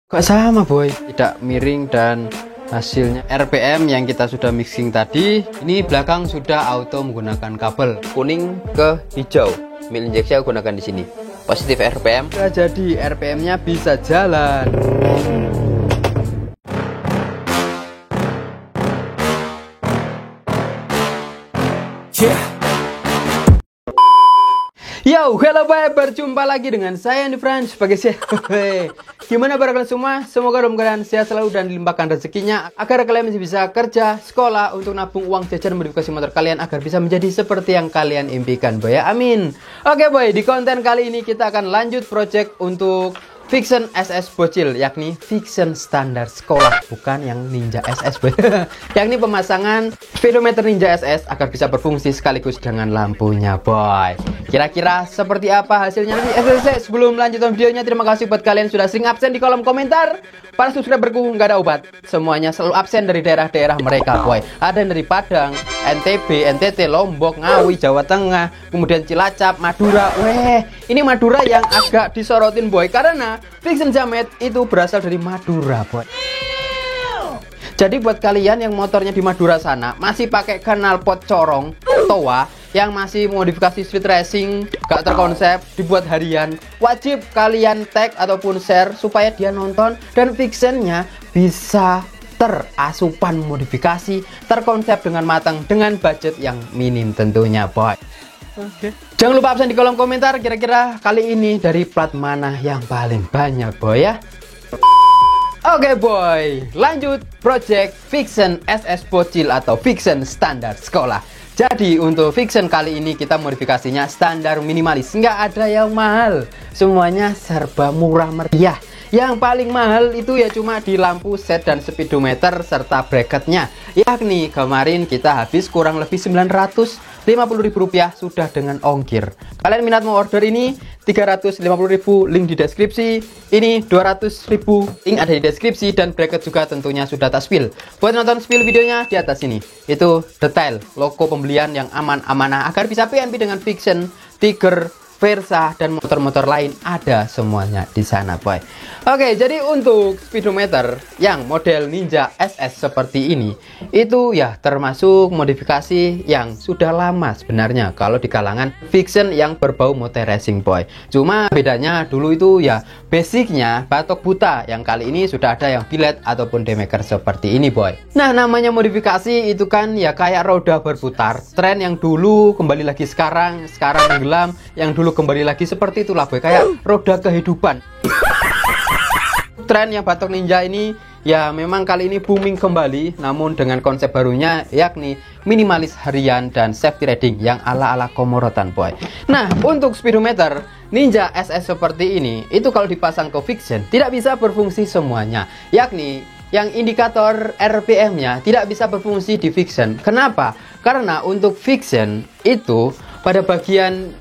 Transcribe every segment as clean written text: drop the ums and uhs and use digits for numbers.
Kok sama boy, tidak miring dan hasilnya RPM yang kita sudah mixing tadi ini belakang sudah auto menggunakan kabel kuning ke hijau. Mil injeksi aku gunakan di sini. Positif RPM. Sudah jadi RPM-nya bisa jalan. Yo, hello bye, berjumpa lagi dengan saya Andy Friends sebagai saya. Gimana para kalian semua? Semoga dalam keadaan sehat selalu dan dilimpahkan rezekinya agar kalian masih bisa kerja, sekolah untuk nabung uang jajan modifikasi motor kalian agar bisa menjadi seperti yang kalian impikan, boy ya. Amin. Oke boy, di konten kali ini kita akan lanjut project untuk Vixen SS bocil, yakni Vixen standar sekolah, bukan yang Ninja SS boy. Yakni pemasangan speedometer Ninja SS agar bisa berfungsi sekaligus dengan lampunya boy. Kira-kira seperti apa hasilnya nanti? Sebelum lanjutan videonya, terima kasih buat kalian sudah sering absen di kolom komentar. Para subscriberku nggak ada obat, semuanya selalu absen dari daerah-daerah mereka boy. Ada yang dari Padang, NTB, NTT, Lombok, Ngawi, Jawa Tengah, kemudian Cilacap, Madura. Ini Madura yang agak disorotin boy, karena Vixen Jamet itu berasal dari Madura boy. Jadi buat kalian yang motornya di Madura sana masih pakai knalpot corong Towa yang masih modifikasi street racing, gak terkonsep, dibuat harian, wajib kalian tag ataupun share supaya dia nonton dan Vixennya bisa terasupan modifikasi, terkonsep dengan matang dengan budget yang minim tentunya boy. Jangan lupa absen di kolom komentar kira-kira kali ini dari plat mana yang paling banyak boy ya. Oke boy, lanjut project Vixen SS bocil atau Vixen standar sekolah. Jadi untuk Vixen kali ini kita modifikasinya standar minimalis, nggak ada yang mahal, semuanya serba murah meriah. Yang paling mahal itu ya cuma di lampu set dan speedometer serta bracketnya, yakni kemarin kita habis kurang lebih Rp950.000 sudah dengan ongkir. Kalian minat mau order ini Rp350.000, link di deskripsi. Ini Rp200.000, link ada di deskripsi, dan bracket juga tentunya sudah tak spill. Buat nonton spill videonya di atas ini, itu detail logo pembelian yang aman-amanah agar bisa PNP dengan Vixen, Tiger, Versa, dan motor-motor lain ada semuanya di sana boy. Oke, jadi untuk speedometer yang model Ninja SS seperti ini itu ya termasuk modifikasi yang sudah lama sebenarnya kalau di kalangan Vixen yang berbau motor racing boy. Cuma bedanya dulu itu ya basicnya batok buta, yang kali ini sudah ada yang billet ataupun demaker seperti ini boy. Nah, namanya modifikasi itu kan ya kayak roda berputar, tren yang dulu kembali lagi sekarang tenggelam, yang dulu kembali lagi, seperti itulah boy, kayak roda kehidupan. Tren yang batok ninja ini ya memang kali ini booming kembali, namun dengan konsep barunya yakni minimalis harian dan safety riding yang ala-ala komorotan boy. Nah, untuk speedometer Ninja SS seperti ini itu kalau dipasang ke Vixen tidak bisa berfungsi semuanya, yakni yang indikator RPM-nya tidak bisa berfungsi di Vixen. Kenapa? Karena untuk Vixen itu pada bagian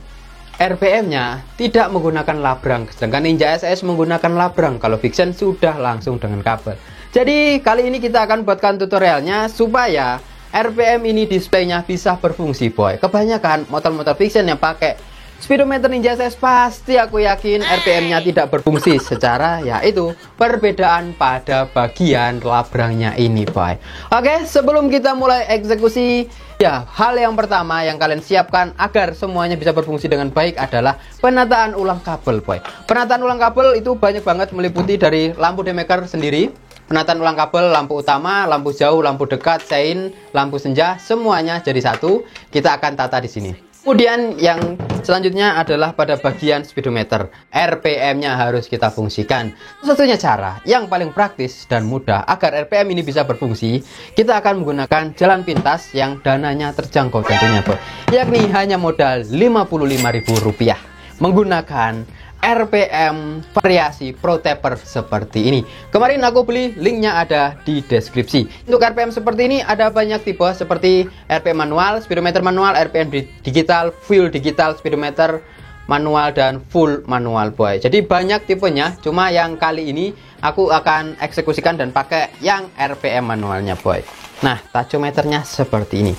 RPM-nya tidak menggunakan labrang, sedangkan Ninja SS menggunakan labrang. Kalau Vixen sudah langsung dengan kabel. Jadi kali ini kita akan buatkan tutorialnya supaya RPM ini displaynya bisa berfungsi boy. Kebanyakan motor-motor Vixen yang pakai speedometer Ninja SS pasti aku yakin RPM-nya tidak berfungsi secara yaitu perbedaan pada bagian labrangnya ini boy. Oke, sebelum kita mulai eksekusi, ya hal yang pertama yang kalian siapkan agar semuanya bisa berfungsi dengan baik adalah penataan ulang kabel boy. Penataan ulang kabel itu banyak banget, meliputi dari lampu demaker sendiri, penataan ulang kabel, lampu utama, lampu jauh, lampu dekat, sein, lampu senja, semuanya jadi satu. Kita akan tata di sini. Kemudian yang selanjutnya adalah pada bagian speedometer, RPM-nya harus kita fungsikan. Satunya cara yang paling praktis dan mudah agar RPM ini bisa berfungsi, kita akan menggunakan jalan pintas yang dananya terjangkau tentunya boy, yakni hanya modal Rp55.000 menggunakan RPM variasi Pro Taper seperti ini. Kemarin aku beli, linknya ada di deskripsi. Untuk RPM seperti ini ada banyak tipe, seperti RPM manual, speedometer manual, RPM digital, full digital, speedometer manual, dan full manual boy. Jadi banyak tipenya, cuma yang kali ini aku akan eksekusikan dan pakai yang RPM manualnya boy. Nah, tachometernya seperti ini.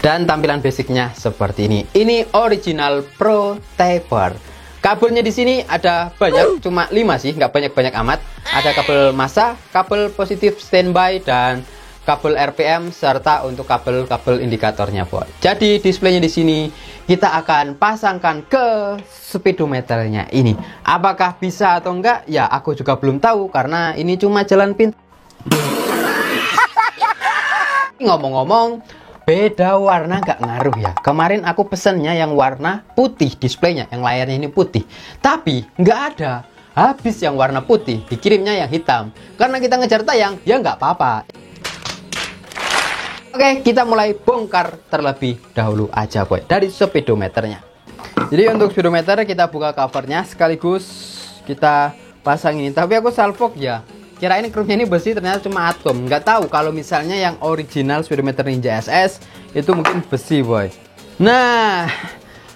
Dan tampilan basicnya seperti ini. Ini original Pro Taper. Kabelnya di sini ada banyak, cuma 5 sih, nggak banyak-banyak amat. Ada kabel massa, kabel positif standby, dan kabel RPM, serta untuk kabel-kabel indikatornya, boy. Jadi displaynya di sini kita akan pasangkan ke speedometernya ini. Apakah bisa atau enggak? Ya, aku juga belum tahu karena ini cuma jalan pintas. Ngomong-ngomong, beda warna nggak ngaruh ya. Kemarin aku pesennya yang warna putih displaynya, yang layarnya ini putih. Tapi nggak ada. Habis yang warna putih, dikirimnya yang hitam. Karena kita ngejar tayang, ya nggak apa-apa. Oke, kita mulai bongkar terlebih dahulu aja, boy, dari speedometernya. Jadi untuk speedometer kita buka covernya sekaligus kita pasang ini. Tapi aku salfok ya. Kirain krumnya ini besi, ternyata cuma atom. Nggak tahu kalau misalnya yang original speedometer Ninja SS itu mungkin besi, boy. Nah,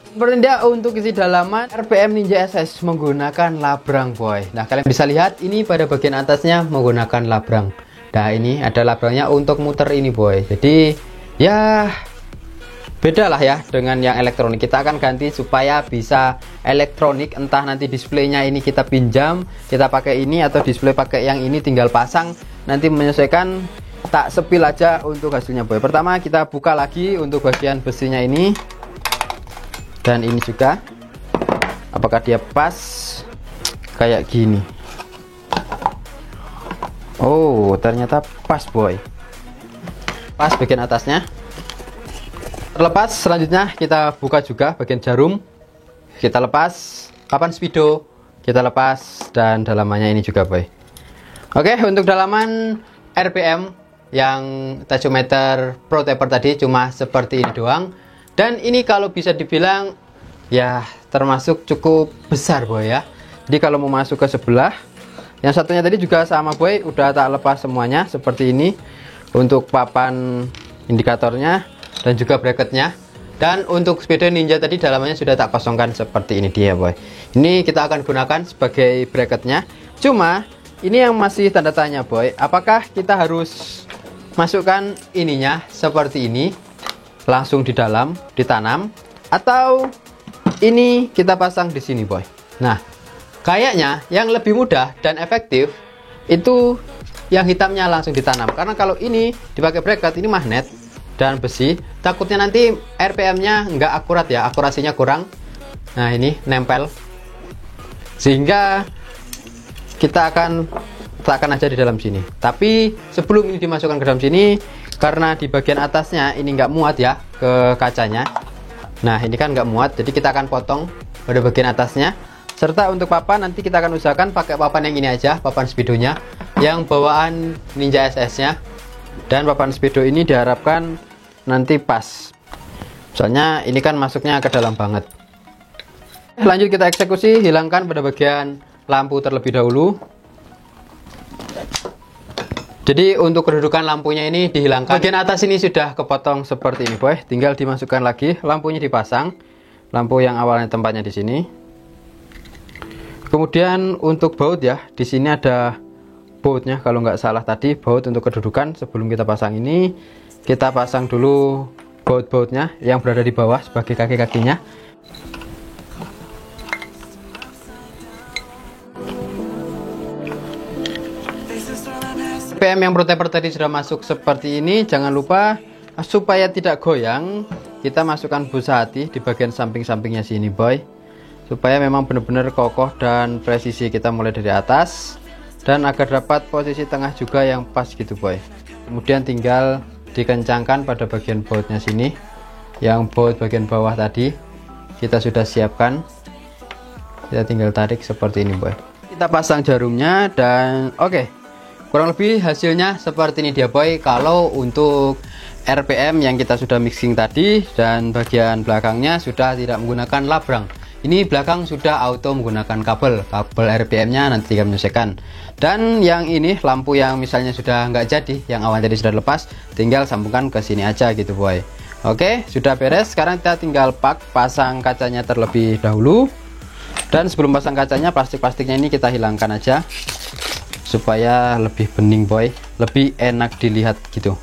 seperti dia untuk isi dalaman RPM Ninja SS menggunakan labrang, boy. Nah, kalian bisa lihat ini pada bagian atasnya menggunakan labrang. Nah, ini ada labrangnya untuk muter ini, boy. Jadi ya beda lah ya dengan yang elektronik. Kita akan ganti supaya bisa elektronik, entah nanti displaynya ini kita pinjam, kita pakai ini, atau display pakai yang ini tinggal pasang, nanti menyesuaikan. Tak sepil aja untuk hasilnya, boy. Pertama kita buka lagi untuk bagian besinya ini, dan ini juga apakah dia pas kayak gini. Oh, ternyata pas, boy. Pas bagian atasnya. Terlepas, selanjutnya kita buka juga bagian jarum. Kita lepas papan speedo, kita lepas, dan dalamannya ini juga, boy. Oke, untuk dalaman RPM yang tachometer Pro Taper tadi cuma seperti ini doang. Dan ini kalau bisa dibilang ya termasuk cukup besar, boy ya. Jadi kalau mau masuk ke sebelah, yang satunya tadi juga sama, boy, udah tak lepas semuanya seperti ini untuk papan indikatornya dan juga bracketnya. Dan untuk Speedo Ninja tadi dalamannya sudah tak kosongkan seperti ini dia, boy. Ini kita akan gunakan sebagai bracketnya. Cuma ini yang masih tanda tanya, boy. Apakah kita harus masukkan ininya seperti ini langsung di dalam ditanam, atau ini kita pasang di sini, boy? Nah, kayaknya yang lebih mudah dan efektif itu yang hitamnya langsung ditanam. Karena kalau ini dipakai bracket, ini magnet dan besi, takutnya nanti RPM-nya nggak akurat ya, akurasinya kurang. Nah, ini nempel. Sehingga kita akan letakkan aja di dalam sini. Tapi sebelum ini dimasukkan ke dalam sini, karena di bagian atasnya ini nggak muat ya ke kacanya. Nah, ini kan nggak muat, jadi kita akan potong pada bagian atasnya. Serta untuk papan nanti kita akan usahakan pakai papan yang ini aja, papan speedonya yang bawaan Ninja SS-nya. Dan papan speedo ini diharapkan nanti pas. Soalnya ini kan masuknya ke dalam banget. Lanjut kita eksekusi, hilangkan pada bagian lampu terlebih dahulu. Jadi untuk kedudukan lampunya ini dihilangkan. Bagian atas ini sudah kepotong seperti ini, boy. Tinggal dimasukkan lagi, lampunya dipasang. Lampu yang awalnya tempatnya di sini. Kemudian untuk baut ya, di sini ada bautnya kalau nggak salah tadi, baut untuk kedudukan. Sebelum kita pasang ini, kita pasang dulu baut-bautnya yang berada di bawah sebagai kaki-kakinya. RPM yang Pro Taper tadi sudah masuk seperti ini. Jangan lupa supaya tidak goyang, kita masukkan busa hati di bagian samping-sampingnya sini, boy. Supaya memang benar-benar kokoh dan presisi. Kita mulai dari atas dan agar dapat posisi tengah juga yang pas gitu, boy. Kemudian tinggal dikencangkan pada bagian bautnya sini. Yang baut bagian bawah tadi kita sudah siapkan. Kita tinggal tarik seperti ini, boy. Kita pasang jarumnya dan oke. Kurang lebih hasilnya seperti ini dia, boy. Kalau untuk RPM yang kita sudah mixing tadi dan bagian belakangnya sudah tidak menggunakan labrang. Ini belakang sudah auto menggunakan kabel RPM-nya, nanti tinggal menyesuaikan. Dan yang ini lampu yang misalnya sudah nggak jadi, yang awal tadi sudah lepas, tinggal sambungkan ke sini aja gitu, boy. Oke, sudah beres. Sekarang kita tinggal pasang kacanya terlebih dahulu. Dan sebelum pasang kacanya, plastik-plastiknya ini kita hilangkan aja supaya lebih bening, boy, lebih enak dilihat gitu.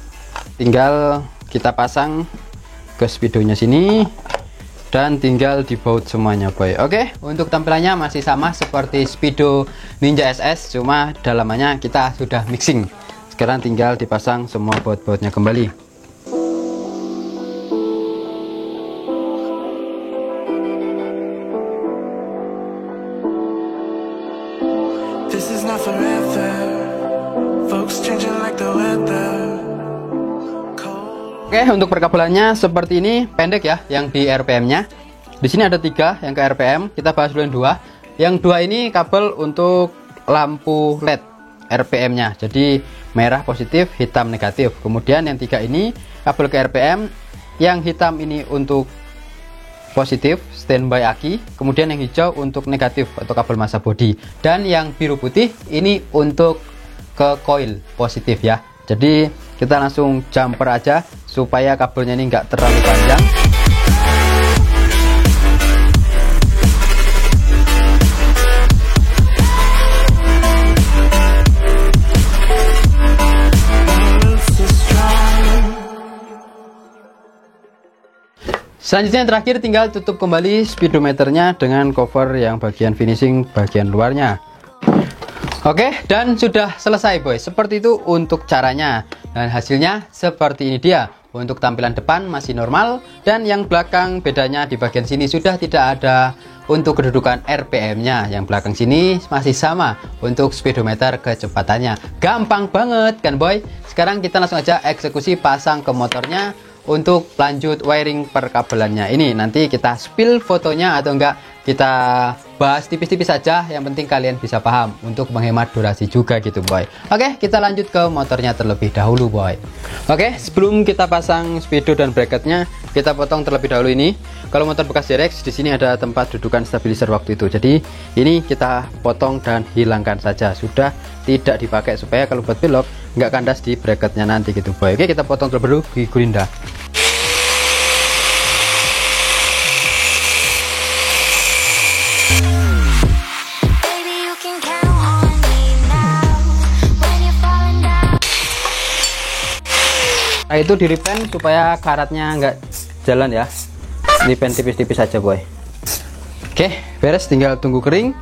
Tinggal kita pasang ke speedonya sini dan tinggal dibaut semuanya boy. Oke, untuk tampilannya masih sama seperti Speedo Ninja SS, cuma dalamannya kita sudah mixing. Sekarang tinggal dipasang semua baut-bautnya kembali. This is not forever. Folks changing like the weather. Oke, untuk perkabelannya seperti ini, pendek ya, yang di RPM-nya. Di sini ada 3 yang ke RPM. Kita bahas dulu yang 2. Yang 2 ini kabel untuk lampu LED RPM-nya. Jadi merah positif, hitam negatif. Kemudian yang 3 ini kabel ke RPM. Yang hitam ini untuk positif, standby aki. Kemudian yang hijau untuk negatif atau kabel massa body. Dan yang biru putih ini untuk ke coil positif ya. Jadi kita langsung jumper aja supaya kabelnya ini nggak terlalu panjang. Selanjutnya yang terakhir tinggal tutup kembali speedometernya dengan cover yang bagian finishing bagian luarnya. Oke, dan sudah selesai boy. Seperti itu untuk caranya. Dan hasilnya seperti ini dia. Untuk tampilan depan masih normal, dan yang belakang bedanya di bagian sini sudah tidak ada untuk kedudukan RPM-nya. Yang belakang sini masih sama untuk speedometer kecepatannya. Gampang banget kan boy? Sekarang kita langsung aja eksekusi pasang ke motornya. Untuk lanjut wiring perkabelannya ini nanti kita spill fotonya atau enggak kita bahas tipis-tipis saja, yang penting kalian bisa paham untuk menghemat durasi juga gitu boy. Oke, kita lanjut ke motornya terlebih dahulu boy. Oke, sebelum kita pasang speedo dan bracketnya, kita potong terlebih dahulu ini. Kalau motor bekas DRX di sini ada tempat dudukan stabilizer waktu itu, jadi ini kita potong dan hilangkan saja, sudah tidak dipakai supaya kalau buat belok nggak kandas di bracketnya nanti gitu boy. Oke, kita potong terlebih dahulu di gulinda. Nah, itu di repaint supaya karatnya nggak jalan ya. Repaint tipis-tipis saja boy. Oke, beres, tinggal tunggu kering.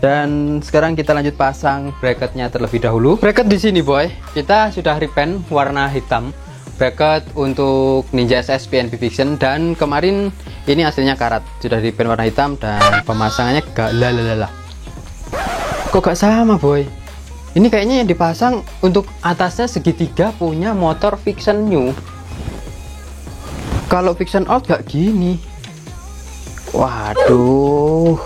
Dan sekarang kita lanjut pasang bracketnya terlebih dahulu. Bracket di sini boy, kita sudah repaint warna hitam. Bracket untuk Ninja SS PNP Fiction, dan kemarin ini aslinya karat, sudah repaint warna hitam dan pemasangannya gak lalalala. Kok gak sama boy? Ini kayaknya yang dipasang untuk atasnya segitiga punya motor Fiction New. Kalau Fiction Old gak gini. Waduh.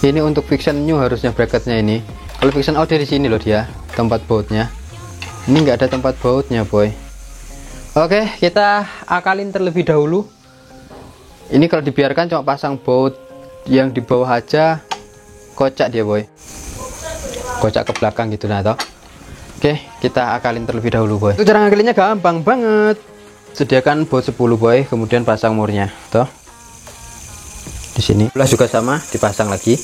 Ini untuk Fiction New harusnya bracketnya ini. Kalau Fiction Old dari sini loh dia, tempat bautnya. Ini nggak ada tempat bautnya boy. Oke, kita akalin terlebih dahulu. Ini kalau dibiarkan cuma pasang baut yang di bawah aja, kocak dia boy. Kocak ke belakang gitu nah toh. Oke, kita akalin terlebih dahulu boy. Itu cara ngakalinnya gampang banget. Sediakan baut 10 boy, kemudian pasang murnya toh. Di sini belah juga sama, dipasang lagi.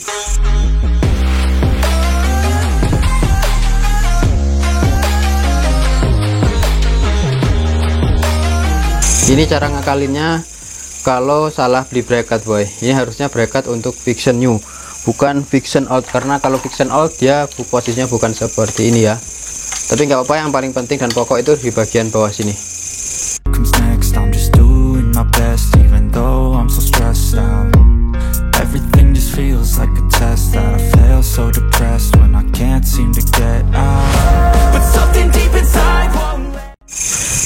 Ini cara ngakalinnya kalau salah beli bracket boy. Ini harusnya bracket untuk Fiction New, bukan Fiction Old, karena kalau Fiction Old dia posisinya bukan seperti ini ya. Tapi nggak apa-apa, yang paling penting dan pokok itu di bagian bawah sini.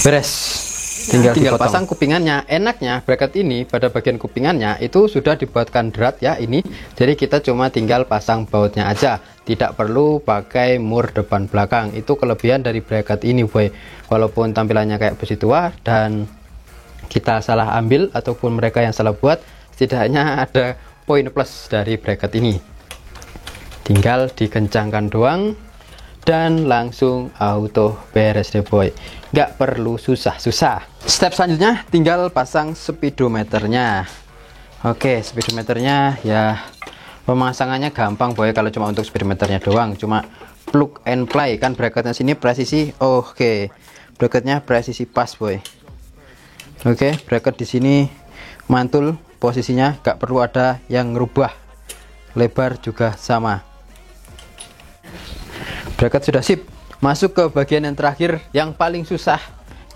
Beres. Tinggal pasang kupingannya. Enaknya bracket ini pada bagian kupingannya itu sudah dibuatkan drat ya ini. Jadi kita cuma tinggal pasang bautnya aja, tidak perlu pakai mur depan belakang. Itu kelebihan dari bracket ini boy. Walaupun tampilannya kayak besi tua dan kita salah ambil ataupun mereka yang salah buat, setidaknya ada poin plus dari bracket ini. Tinggal dikencangkan doang dan langsung auto beres deh boy, nggak perlu susah-susah. Step selanjutnya tinggal pasang speedometernya. Oke, speedometernya ya pemasangannya gampang boy, kalau cuma untuk speedometernya doang, cuma plug and play kan. Bracketnya sini presisi, oke, bracketnya presisi pas boy. Oke, bracket di sini mantul posisinya, gak perlu ada yang ngerubah. Lebar juga sama. Bracket sudah sip. Masuk ke bagian yang terakhir yang paling susah,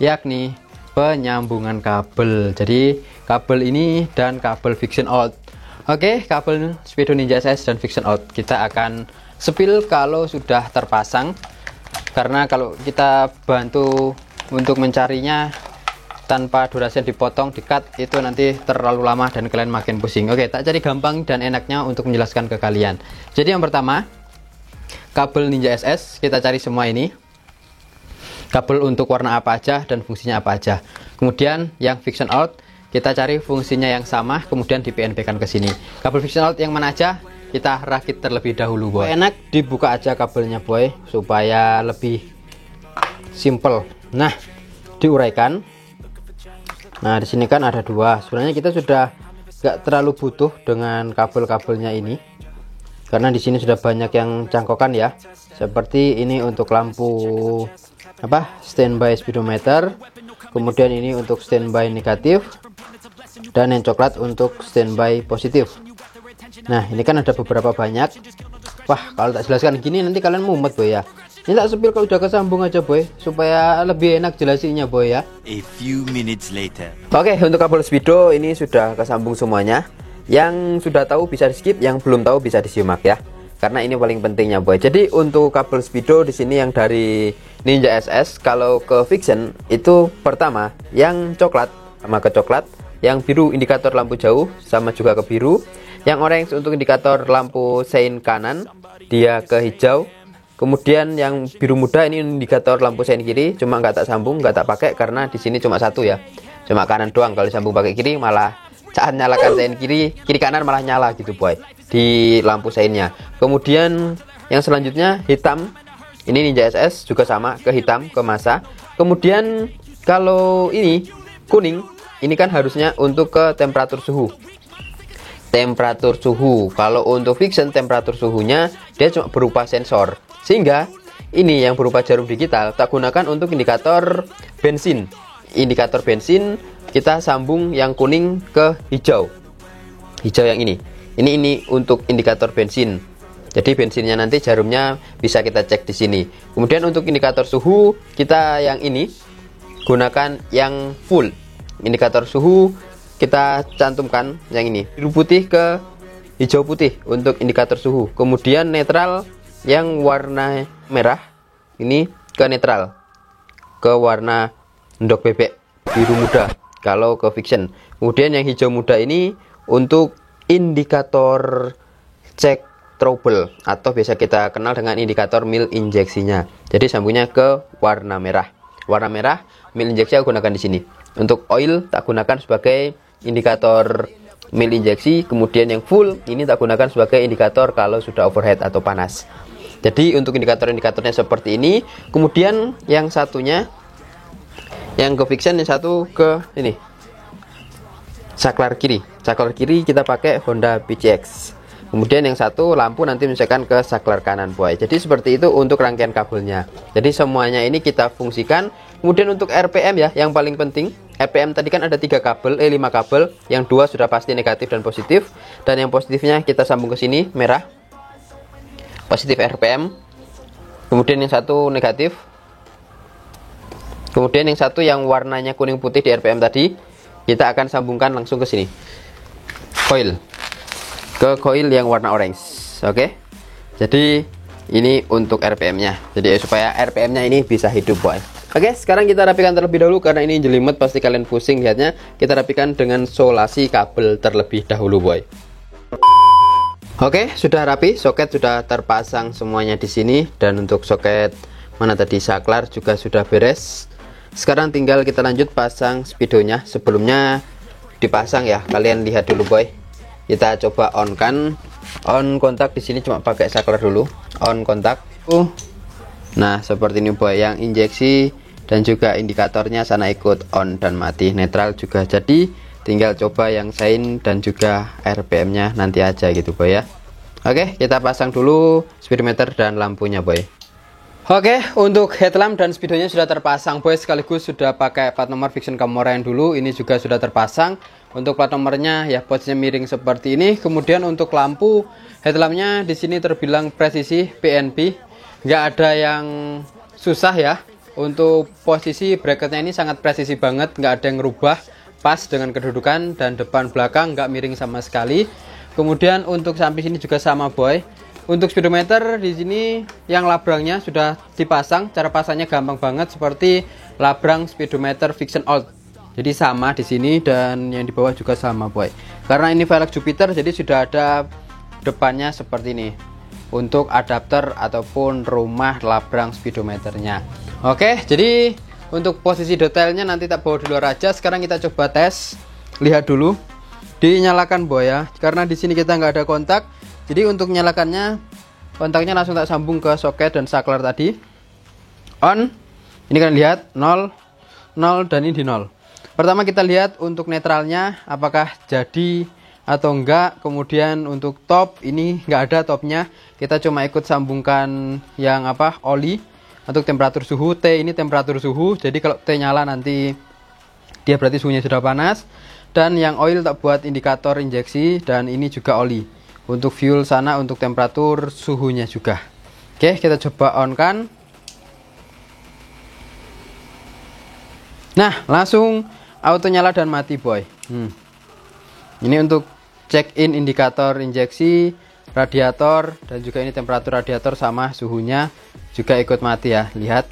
yakni penyambungan kabel. Jadi kabel ini dan kabel Vixion out. Oke, kabel Speedo Ninja SS dan Vixion out kita akan spill kalau sudah terpasang, karena kalau kita bantu untuk mencarinya tanpa durasi dipotong, di-cut, itu nanti terlalu lama dan kalian makin pusing. Oke, tak cari gampang dan enaknya untuk menjelaskan ke kalian. Jadi yang pertama, kabel Ninja SS kita cari semua ini. Kabel untuk warna apa aja dan fungsinya apa aja. Kemudian yang Vixion out kita cari fungsinya yang sama, kemudian di PNP kan ke sini. Kabel Vixion out yang mana aja kita rakit terlebih dahulu, boy. Enak dibuka aja kabelnya, boy, supaya lebih simple. Nah, diuraikan. Nah, di sini kan ada dua. Sebenarnya kita sudah gak terlalu butuh dengan kabel-kabelnya ini, karena di sini sudah banyak yang cangkokan ya. Seperti ini untuk lampu standby speedometer, kemudian ini untuk standby negatif, dan yang coklat untuk standby positif. Nah, ini kan ada beberapa banyak. Wah, kalau tak jelaskan gini nanti kalian mumet, boy ya. Ini tak sepil kalau udah kesambung aja, boy, supaya lebih enak jelasinnya, boy ya. A few minutes later. Oke, untuk kabel speedo ini sudah kesambung semuanya. Yang sudah tahu bisa di skip, yang belum tahu bisa disimak ya. Karena ini paling pentingnya, boy. Jadi untuk kabel speedo di sini yang dari Ninja SS, kalau ke Vixion itu pertama yang coklat sama ke coklat, yang biru indikator lampu jauh sama juga ke biru, yang orange untuk indikator lampu sein kanan dia ke hijau. Kemudian yang biru muda ini indikator lampu sein kiri, cuma nggak tak sambung, nggak tak pakai karena di sini cuma satu ya, cuma kanan doang. Kalau disambung pakai kiri malah saat nyalakan sein kiri kanan malah nyala gitu, boy, di lampu seinnya. Kemudian yang selanjutnya hitam, ini Ninja SS juga sama, ke hitam ke masa. Kemudian kalau ini kuning, ini kan harusnya untuk ke temperatur suhu. Temperatur suhu, kalau untuk Vixion temperatur suhunya dia cuma berupa sensor, sehingga ini yang berupa jarum digital tak gunakan untuk indikator bensin. Indikator bensin kita sambung yang kuning ke hijau. Hijau yang ini untuk indikator bensin. Jadi bensinnya nanti jarumnya bisa kita cek di sini. Kemudian untuk indikator suhu kita yang ini gunakan yang full. Indikator suhu kita cantumkan yang ini, biru putih ke hijau putih untuk indikator suhu. Kemudian netral yang warna merah ini ke netral, ke warna endok bebek biru muda kalau ke Vixion. Kemudian yang hijau muda ini untuk indikator cek trouble, atau biasa kita kenal dengan indikator mil injeksinya. Jadi sambungnya ke warna merah. Warna merah mil injeksi aku gunakan di sini. Untuk oil tak gunakan sebagai indikator mil injeksi. Kemudian yang full ini tak gunakan sebagai indikator kalau sudah overhead atau panas. Jadi untuk indikator-indikatornya seperti ini. Kemudian yang satunya, yang ke Vixion, yang satu ke ini saklar kiri. Saklar kiri kita pakai Honda PCX. Kemudian yang satu lampu nanti misalkan ke saklar kanan, boy. Jadi seperti itu untuk rangkaian kabelnya. Jadi semuanya ini kita fungsikan. Kemudian untuk RPM ya, yang paling penting RPM tadi kan ada 5 kabel, yang 2 sudah pasti negatif dan positif, dan yang positifnya kita sambung ke sini merah, positif RPM. Kemudian yang satu negatif. Kemudian yang satu yang warnanya kuning putih di RPM tadi kita akan sambungkan langsung ke sini, coil, ke coil yang warna orange. Oke. Jadi ini untuk RPM-nya. Jadi supaya RPM-nya ini bisa hidup, boy. Oke, sekarang kita rapikan terlebih dahulu karena ini jelimet pasti kalian pusing lihatnya. Kita rapikan dengan solasi kabel terlebih dahulu, boy. Oke, sudah rapi, soket sudah terpasang semuanya di sini, dan untuk soket mana tadi saklar juga sudah beres. Sekarang tinggal kita lanjut pasang speedonya. Sebelumnya dipasang ya, kalian lihat dulu, boy. Kita coba on kan. On kontak di sini cuma pakai saklar dulu. On kontak. Nah, seperti ini, boy, yang injeksi dan juga indikatornya sana ikut on dan mati. Netral juga jadi, tinggal coba yang sein dan juga RPM-nya nanti aja gitu, boy ya. Oke, kita pasang dulu speedometer dan lampunya, boy. Oke, untuk headlamp dan speedonya sudah terpasang, boy, sekaligus sudah pakai plat nomor Vixion Kamorayan dulu. Ini juga sudah terpasang. Untuk plat nomornya ya posisinya miring seperti ini. Kemudian untuk lampu headlampnya di sini terbilang presisi PNP, nggak ada yang susah ya. Untuk posisi bracketnya ini sangat presisi banget, nggak ada yang ngerubah, pas dengan kedudukan, dan depan belakang nggak miring sama sekali. Kemudian untuk samping sini juga sama boy. Untuk speedometer di sini yang labrangnya sudah dipasang, cara pasangnya gampang banget seperti labrang speedometer Vixion Old. Jadi sama di sini dan yang di bawah juga sama boy. Karena ini velg Jupiter jadi sudah ada depannya seperti ini untuk adapter ataupun rumah labrang speedometernya. Oke, jadi untuk posisi detailnya nanti tak bawa di luar aja. Sekarang kita coba tes, lihat dulu. Dinyalakan boy ya, karena di sini kita nggak ada kontak. Jadi untuk nyalakannya kontaknya langsung tak sambung ke soket dan saklar tadi. On. Ini kalian lihat 0 0 dan ini di 0. Pertama kita lihat untuk netralnya apakah jadi atau enggak. Kemudian untuk top ini nggak ada topnya. Kita cuma ikut sambungkan yang apa? Oli. Untuk temperatur suhu T ini temperatur suhu. Jadi kalau T nyala nanti dia berarti suhunya sudah panas. Dan yang oil tak buat indikator injeksi dan ini juga oli. Untuk fuel sana untuk temperatur suhunya juga. Oke, kita coba on kan. Nah, langsung auto nyala dan mati boy. Ini untuk check in indikator injeksi, radiator, dan juga ini temperatur radiator sama suhunya juga ikut mati ya. Lihat.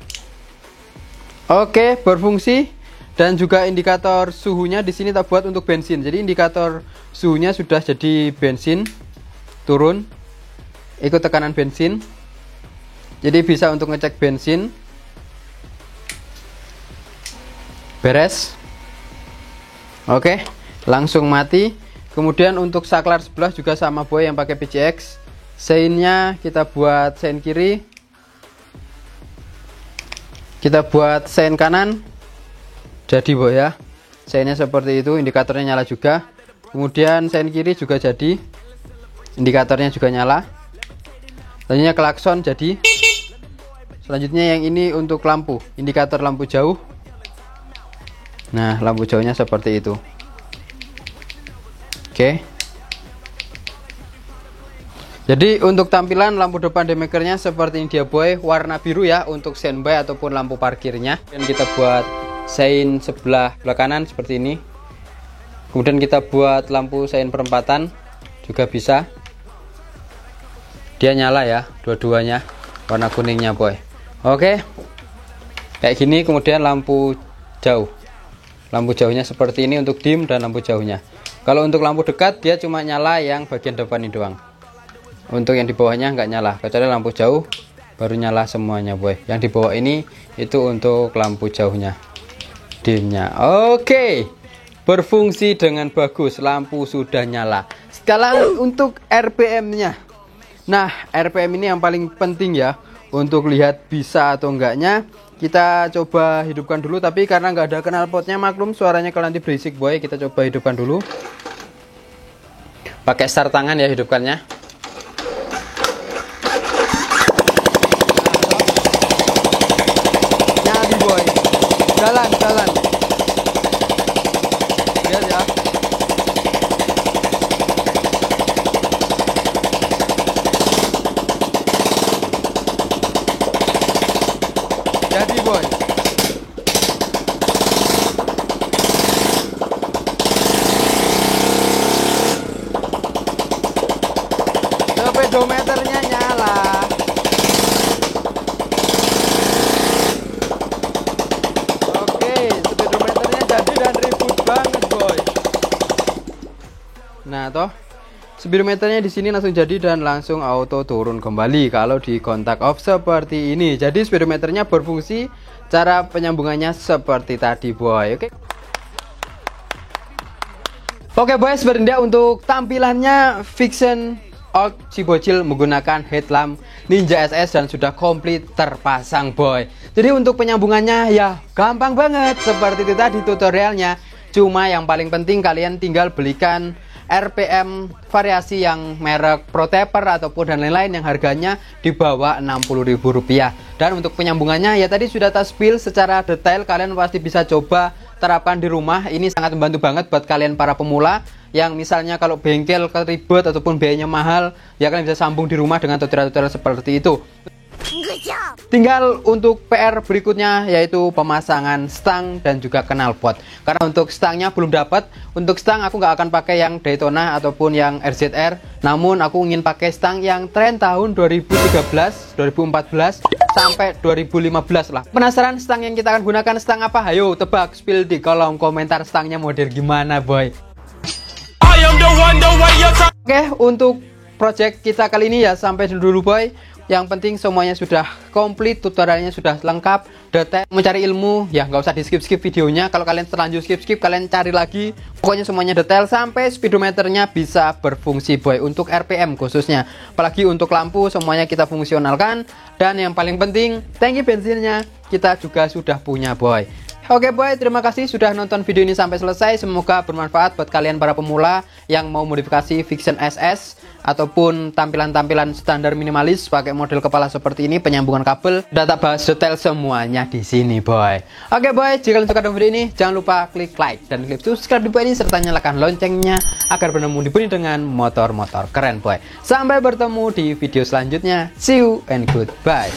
Oke, berfungsi. Dan juga indikator suhunya di sini tak buat untuk bensin. Jadi indikator suhunya sudah jadi bensin. Turun, ikut tekanan bensin, jadi bisa untuk ngecek bensin. Beres. Oke, langsung mati. Kemudian untuk saklar sebelah juga sama boy yang pakai PCX. Seinnya kita buat sein kiri, kita buat sein kanan, jadi boy ya. Seinnya seperti itu, indikatornya nyala juga. Kemudian sein kiri juga jadi, indikatornya juga nyala. Selanjutnya klakson jadi. Selanjutnya yang ini untuk lampu, indikator lampu jauh. Nah, lampu jauhnya seperti itu. Oke. Jadi untuk tampilan lampu depan demakernya seperti ini dia boy, warna biru ya untuk standby ataupun lampu parkirnya. Dan kita buat sein sebelah kanan seperti ini. Kemudian kita buat lampu sein perempatan juga bisa. Dia nyala ya, dua-duanya warna kuningnya boy. Oke, kayak gini. Kemudian lampu jauh, lampu jauhnya seperti ini untuk dim dan lampu jauhnya. Kalau untuk lampu dekat dia cuma nyala yang bagian depan ini doang. Untuk yang di bawahnya nggak nyala, kecuali lampu jauh baru nyala semuanya boy. Yang di bawah ini itu untuk lampu jauhnya, dimnya. Oke, berfungsi dengan bagus, lampu sudah nyala. Sekarang untuk RPM-nya. Nah, RPM ini yang paling penting ya untuk lihat bisa atau enggaknya. Kita coba hidupkan dulu, tapi karena nggak ada knalpotnya maklum suaranya kalau nanti berisik boy. Kita coba hidupkan dulu. Pakai start tangan ya hidupkannya. Nyali boy. Jalan. Lihat ya. Jadi boy. Speedometernya nyala. Oke, speedometernya jadi dan ribut banget boy. Nah toh, speedometernya di sini langsung jadi dan langsung auto turun kembali kalau di kontak off seperti ini. Jadi speedometernya berfungsi, cara penyambungannya seperti tadi boy. Oke boys, berindah untuk tampilannya Vixion Old si bocil menggunakan headlamp Ninja SS dan sudah komplit terpasang boy. Jadi untuk penyambungannya ya gampang banget seperti itu tadi tutorialnya. Cuma yang paling penting kalian tinggal belikan RPM variasi yang merek Protaper ataupun dan lain-lain yang harganya di bawah Rp60.000. Dan untuk penyambungannya ya tadi sudah tak spill secara detail, kalian pasti bisa coba terapkan di rumah. Ini sangat membantu banget buat kalian para pemula yang misalnya kalau bengkel ribet ataupun biayanya mahal, ya kalian bisa sambung di rumah dengan tutorial-tutorial seperti itu. Tinggal untuk PR berikutnya yaitu pemasangan stang dan juga knalpot. Karena untuk stangnya belum dapat. Untuk stang aku nggak akan pakai yang Daytona ataupun yang RZR. Namun aku ingin pakai stang yang tren tahun 2013, 2014 sampai 2015 lah. Penasaran stang yang kita akan gunakan stang apa? Ayo tebak, spill di kolom komentar stangnya model gimana boy. Oke, untuk project kita kali ini ya sampai dulu boy. Yang penting semuanya sudah komplit, tutorialnya sudah lengkap, detail. Mencari ilmu ya nggak usah di skip videonya. Kalau kalian terlanjur skip kalian cari lagi. Pokoknya semuanya detail sampai speedometernya bisa berfungsi boy. Untuk RPM khususnya, apalagi untuk lampu semuanya kita fungsionalkan. Dan yang paling penting tangki bensinnya kita juga sudah punya boy. Oke boy, terima kasih sudah nonton video ini sampai selesai. Semoga bermanfaat buat kalian para pemula yang mau modifikasi Vixion SS ataupun tampilan-tampilan standar minimalis pakai model kepala seperti ini, penyambungan kabel. Udah tak bahas detail semuanya di sini boy. Oke boy, jika kalian suka dengan video ini jangan lupa klik like dan klik subscribe di bawah ini serta nyalakan loncengnya agar bertemu dengan motor-motor keren boy. Sampai bertemu di video selanjutnya. See you and goodbye.